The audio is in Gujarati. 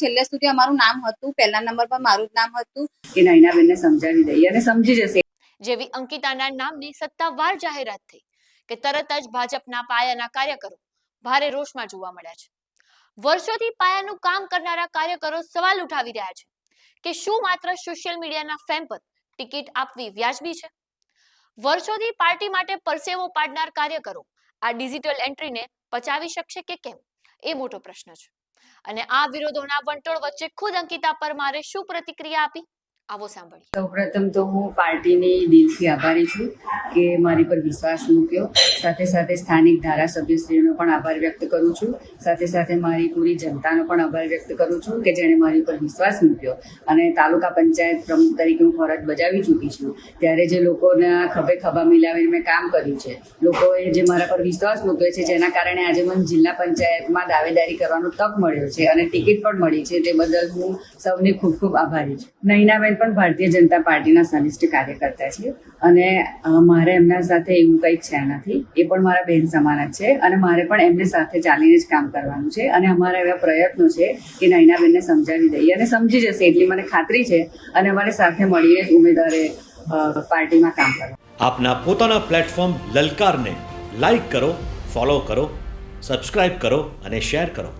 છેલ્લે સુધી અમારું નામ હતું, પહેલા નંબર પર મારું જ નામ હતું કે નયનાબેનને સમજાવી દઈએ અને સમજી જશે. જેવી અંકિતાના નામની સત્તાવાર જાહેરાત થઈ કે તરત જ ભાજપના પાયાના કાર્યકરો ભારે રોષમાં જોવા મળ્યા છે. વર્ષોથી પાયાનું કામ કરનારા કાર્યકરો સવાલ ઉઠાવી રહ્યા છે કે શું માત્ર સોશિયલ મીડિયાના ફેમ પર ટિકિટ આપવી વ્યાજબી છે? વર્ષોથી પાર્ટી માટે પરસેવો પાડનાર કાર્યકરો આ ડિજિટલ એન્ટ્રીને પચાવી શકશે કે કેમ, એ મોટો પ્રશ્ન છે. અને આ વિરોધોના વંટોળ વચ્ચે ખુદ અંકિતા પરમારે શું પ્રતિક્રિયા આપી, આવો સાંભળીએ. સૌપ્રથમ તો હું પાર્ટીની દિલથી આભારી છું કે મારી પર વિશ્વાસ મૂક્યો. સાથે સાથે સ્થાનિક ધારાસભ્યશ્રીનો પણ આભાર વ્યક્ત કરું છું. સાથે સાથે મારી પૂરી જનતાનો પણ આભાર વ્યક્ત કરું છું કે જેણે મારી પર વિશ્વાસ મૂક્યો. અને તાલુકા પંચાયત પ્રમુખ તરીકે હું ફરજ બજાવી ચૂકી છું. ત્યારે જે લોકોના ખભે ખભા મિલાવીને મેં કામ કર્યું છે, લોકોએ જે મારા પર વિશ્વાસ મૂક્યો છે, જેના કારણે આજે મને જિલ્લા પંચાયતમાં દાવેદારી કરવાનો તક મળ્યો છે અને ટિકિટ પણ મળી છે, તે બદલ હું સૌની ખૂબ ખૂબ આભારી છું. નયનાબેન પણ ભારતીય જનતા પાર્ટીના સનિષ્ઠ કાર્યકર્તા છે અને મારે એમના સાથે એવું કંઈક છે નથી. એ પણ મારા બહેન સમાન જ છે અને મારે પણ એમને સાથે ચાલીને જ કામ કરવાનું છે. અને અમારા એવા પ્રયત્નો છે કે નયનાબેનને સમજાવી દઈએ અને સમજી જશે એટલી મને ખાતરી છે. અને અમારે સાથે મળીને જ ઉમેદવારે પાર્ટીમાં કામ કરવાનું. આપના પોતાના પ્લેટફોર્મ લલકારને લાઈક કરો, ફોલો કરો, સબસ્ક્રાઇબ કરો અને શેર કરો.